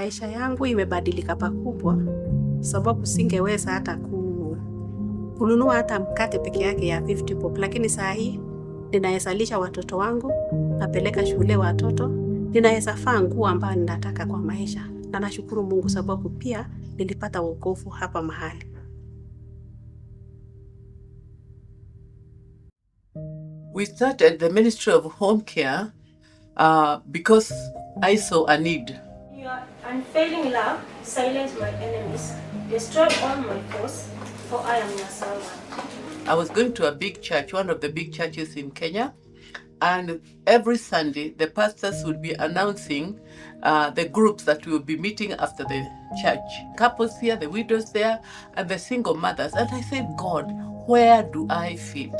maisha yangu imebadilika pakubwa, sababu singeweza hata kununua hata mkate peke yake ya 50 bob, lakini saa hii ninaweza lisha watoto wangu, napeleka shule watoto, ninaweza vaa nguo ambayo ninataka kwa maisha, na nashukuru Mungu sababu pia nilipata wokovu hapa mahali. We started the ministry of Homecare because I saw a need. Your unfailing love silence my enemies, destroy all my foes, for I am your servant. I was going to a big church, one of the big churches in Kenya, and every Sunday the pastors would be announcing the groups that we would be meeting after the church. Couples here, the widows there, and the single mothers. And I said, God, where do I fit?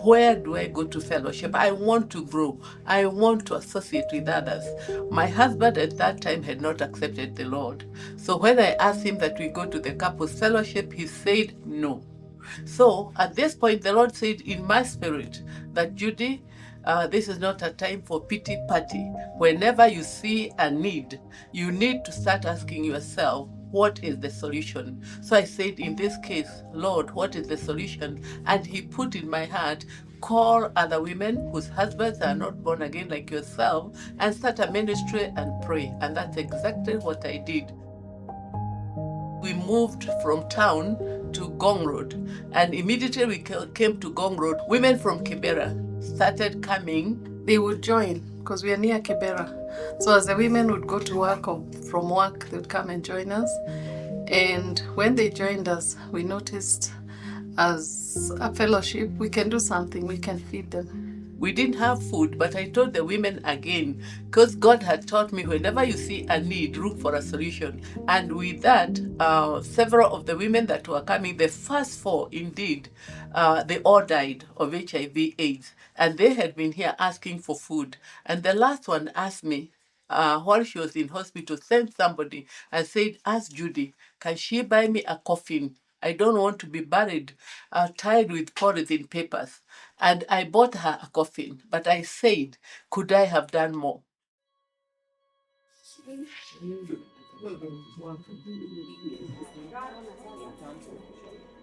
Where do I go to fellowship? I want to grow. I want to associate with others. My husband at that time had not accepted the Lord. So when I asked him that we go to the couples fellowship, he said no. So at this point, the Lord said in my spirit that, Judy, this is not a time for pity party. Whenever you see a need, you need to start asking yourself, what is the solution? So I said, in this case, Lord, what is the solution? And he put in my heart, call other women whose husbands are not born again like yourself and start a ministry and pray. And that's exactly what I did. We moved from town to Gong Road, and immediately we came to Gong Road. Women from Kibera started coming. They would join because we are near Kibera. So as the women would go to work or from work, they would come and join us. And when they joined us, we noticed as a fellowship, we can do something, we can feed them. We didn't have food, but I told the women again, because God had taught me, whenever you see a need, look for a solution. And with that, several of the women that were coming, the first 4 indeed, they all died of HIV/AIDS. And they had been here asking for food. And the last one asked me, while she was in hospital, sent somebody and said, ask Judy, can she buy me a coffin? I don't want to be buried, tied with polythene papers. And I bought her a coffin, but I said, could I have done more?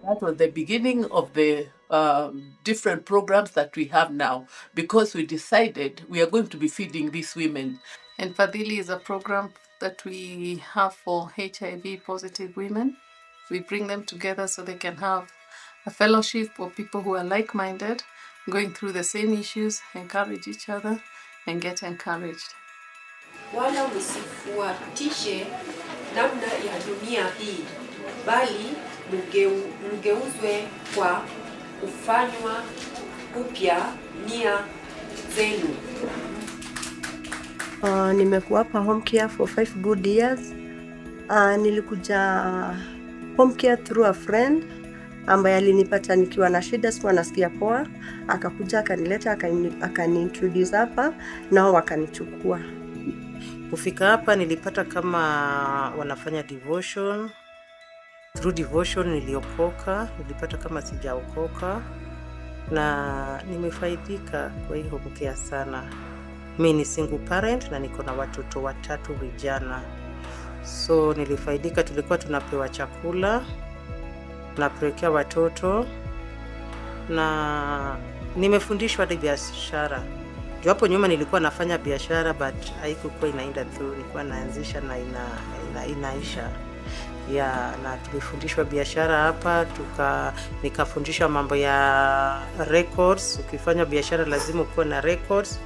That was the beginning of the different programs that we have now, because we decided we are going to be feeding these women. And Fadhili is a program that we have for HIV positive women. We bring them together so they can have a fellowship of people who are like-minded, going through the same issues, encourage each other, and get encouraged. Wala msifuatishe namna ya dunia hii, bali mgeuzwe kwa kufanywa upya nia zenu. Nimekuwa hapa Homecare for 5 good years. Nilikuja Homecare through a friend ambaye alinipata nikiwa na shida, sikuwa nasikia poa, akakuja akanileta akaniintroduce hapa, nao wakanichukua. Kufika hapa nilipata kama wanafanya devotion. Through devotion niliokoka, nilipata kama sijaokoka, na nimefaidika kwa hii Homecare sana. Mimi ni single parent na niko na watoto 3 vijana. So nilifaidika, tulikuwa tunapewa chakula, tunapelekea watoto, na nimefundishwa hadi biashara. Hapo nyuma nilikuwa nafanya biashara but haikuwa inaenda through, nilikuwa naanzisha na inaisha. Na tulifundishwa biashara hapa, nikafundishwa mambo ya records. Ukifanya biashara lazima uwe na records,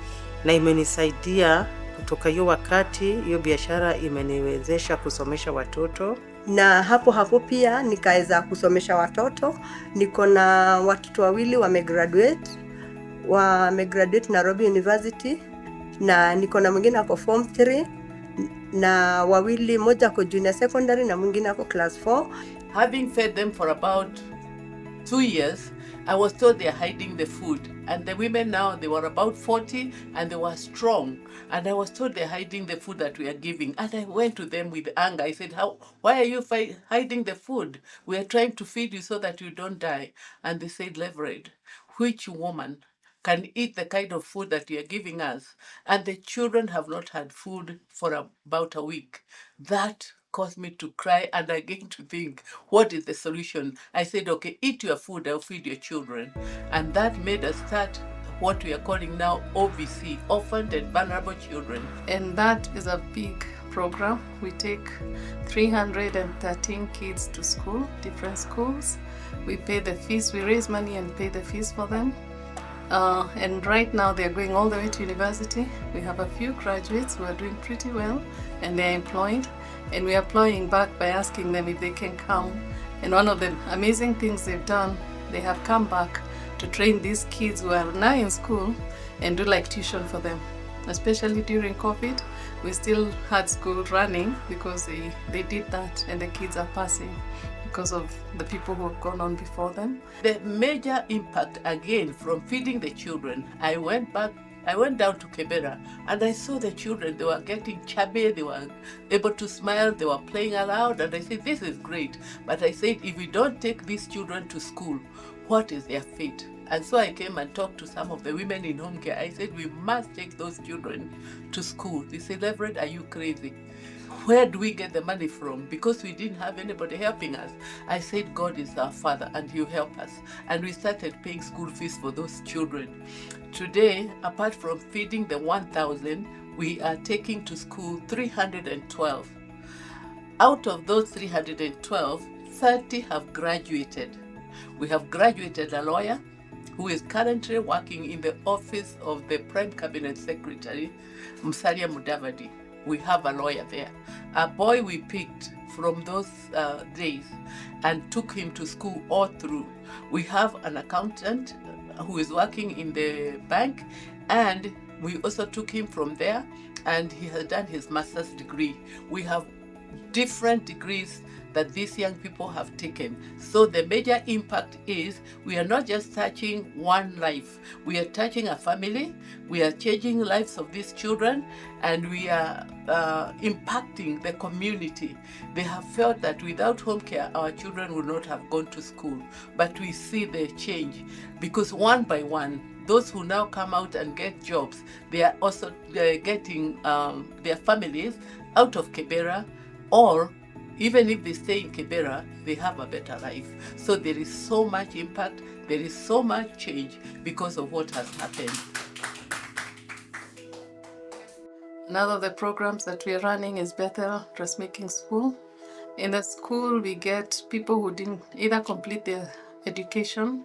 na imenisaidia kutoka hiyo wakati. Hiyo biashara imeniwezesha kusomesha watoto, na hapo pia nikaweza kusomesha watoto. Niko na watoto 2 wamegraduate Nairobi University, na niko na mwingine ako form 3, na 2, mmoja ako junior secondary na mwingine ako class 4. Having fed them for about 2 years, I was told they are hiding the food. And the women now, they were about 40 and they were strong. And I was told they're hiding the food that we are giving. And I went to them with anger. I said, why are you hiding the food? We are trying to feed you so that you don't die. And they said, Reverend, which woman can eat the kind of food that you are giving us, and the children have not had food for about a week. That caused me to cry and again to think, what is the solution? I said, okay, eat your food, I'll feed your children. And that made us start what we are calling now OVC, Orphaned and Vulnerable Children. And that is a big program. We take 313 kids to school, different schools. We pay the fees, we raise money and pay the fees for them. And right now they're going all the way to university. We have a few graduates who are doing pretty well and they're employed. And we are employing back by asking them if they can come. And one of the amazing things they've done, they have come back to train these kids who are now in school and do like tuition for them. Especially during COVID, we still had school running because they did that, and the kids are passing because of the people who have gone on before them. The major impact again from feeding the children, I went down to Kibera and I saw the children, they were getting chubby, they were able to smile, they were playing aloud, and I said, this is great. But I said, if we don't take these children to school, what is their fate? And so I came and talked to some of the women in Homecare. I said, we must take those children to school. They said, Reverend, are you crazy? Where do we get the money from? Because we didn't have anybody helping us. I said, God is our Father and He'll help us. And we started paying school fees for those children. Today, apart from feeding the 1,000, we are taking to school 312. Out of those 312, 30 have graduated. We have graduated a lawyer who is currently working in the office of the Prime Cabinet Secretary, Musalia Mudavadi. We have a lawyer there. A boy we picked from those days and took him to school all through. We have an accountant who is working in the bank, and we also took him from there, and he has done his master's degree. We have different degrees that these young people have taken. So the major impact is we are not just touching one life, we are touching a family, we are changing lives of these children, and we are impacting the community. They have felt that without home care, our children would not have gone to school. But we see the change because one by one, those who now come out and get jobs, they are also getting their families out of Kibera, or even if they stay in Kibera, they have a better life. So there is so much impact, there is so much change because of what has happened. Another of the programs that we are running is Bethel Dressmaking School. In the school, we get people who didn't either complete their education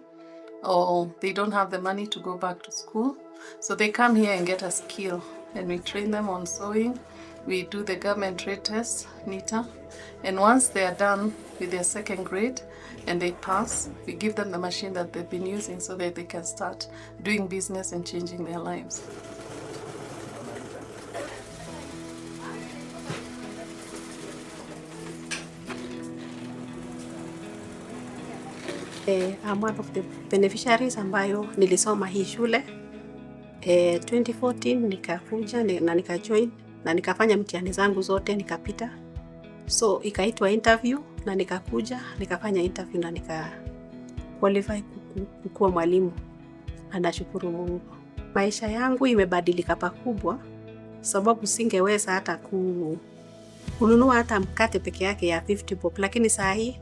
or they don't have the money to go back to school. So they come here and get a skill, and we train them on sewing. We do the government trade test, NITA, and once they are done with their second grade and they pass, we give them the machine that they've been using so that they can start doing business and changing their lives. I'm one of the beneficiaries ambayo nilisoma hii shule. 2014 nikakuja na nikajoin na nikafanya mtihani zangu zote nikapita. So ikaitwa interview na nikakuja nikafanya interview na nika qualify kuwa mwalimu. Anashukuru Mungu. Maisha yangu imebadilika pakubwa sababu singeweza hata kununua hata mkate peke yake ya 50 bob, lakini saa hii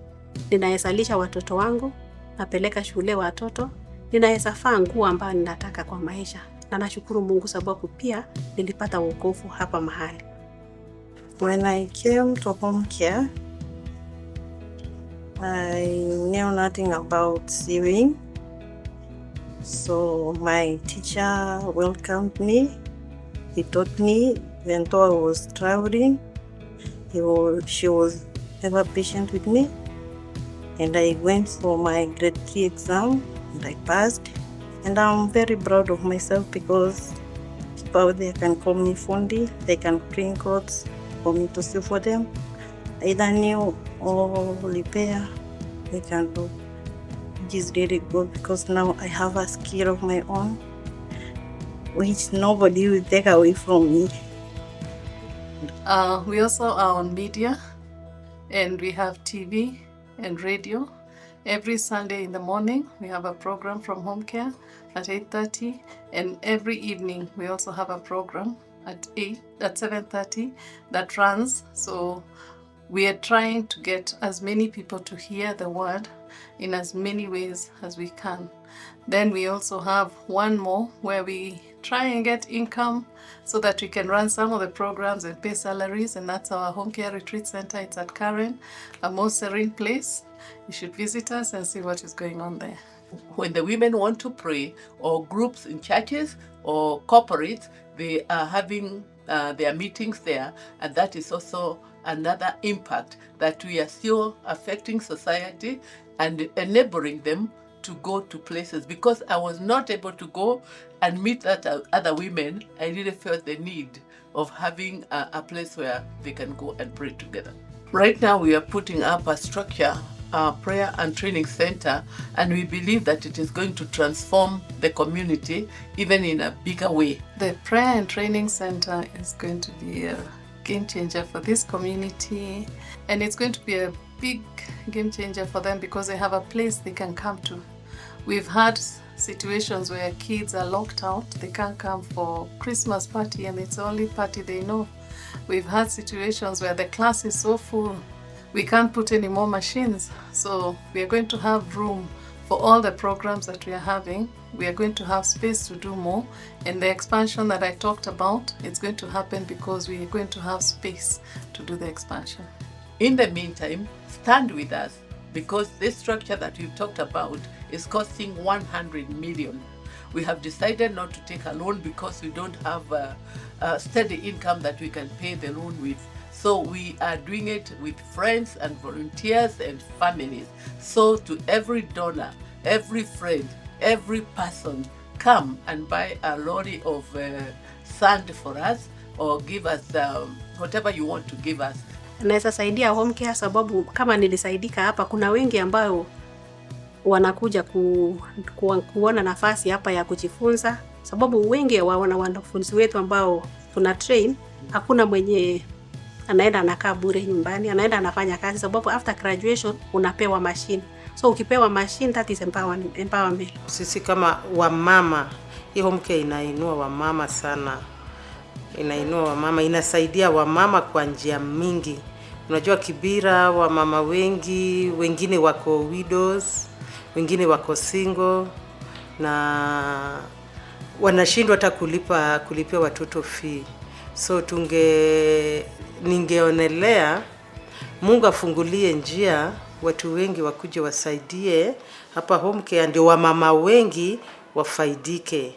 ninawezalisha watoto wangu, napeleka shule watoto, ninaweza vaa nguo ambayo ninataka kwa maisha. Na nashukuru Mungu sababu pia nilipata wokovu hapa mahali. When I came to Homecare, I knew nothing about sewing. So my teacher welcomed me. He taught me even though I was traveling. She was ever patient with me. And I went for my grade 3 exam and I passed. And I'm very proud of myself because people out there can call me Fundi. They can print coats for me to sew for them. Either new or repair, they can do. Which is really good because now I have a skill of my own, which nobody will take away from me. We also are on media, and we have TV and radio, Every Sunday in the morning, we have a program from Homecare at 8:30, and every evening we also have a program at 7:30 that runs. So we are trying to get as many people to hear the word in as many ways as we can. Then we also have one more where we try and get income so that we can run some of the programs and pay salaries, and that's our Homecare Retreat Center. It's at Karen, a most serene place. You should visit us and see what is going on there. When the women want to pray, or groups in churches or corporates, they are having their meetings there, and that is also another impact that we are still affecting society and enabling them to go to places. Because I was not able to go and meet that other women, I really felt the need of having a place where they can go and pray together. Right now we are putting up a structure, prayer and training center, and we believe that it is going to transform the community even in a bigger way. The prayer and training center is going to be a game changer for this community, and it's going to be a big game changer for them because they have a place they can come to. We've had situations where kids are locked out, they can't come for Christmas party and it's the only party they know. We've had situations where the class is so full we can't put any more machines. So we are going to have room for all the programs that we are having. We are going to have space to do more, and the expansion that I talked about, it's going to happen because we are going to have space to do the expansion. In the meantime, stand with us, because this structure that we've talked about is costing 100 million. We have decided not to take a loan because we don't have a steady income that we can pay the loan with. So we are doing it with friends and volunteers and families. So to every donor, every friend, every person, come and buy a lorry of sand for us, or give us whatever you want to give us. Naweza saidia Homecare sababu kama nilisaidika hapa, kuna wengi ambao wanakuja kuona nafasi hapa ya kujifunza, sababu wengi wanafunzi wetu ambao tuna train, hakuna mwenye anaenda anakaa bure nyumbani, anaenda anafanya kazi, sababu after graduation unapewa machine. So ukipewa machine, that is empowerment. Sisi kama wamama, hii Homecare inainua wamama sana. Inainua wamama, inasaidia wamama kwa njia mingi. Unajua Kibera, wamama wengi, wengine wako widows, wengine wako single, na wanashindwa hata kulipia watoto fee. So ningeonelea Mungu afungulie njia, watu wengi wakuje wasaidie hapa Homecare, ndio wamama wengi wafaidike.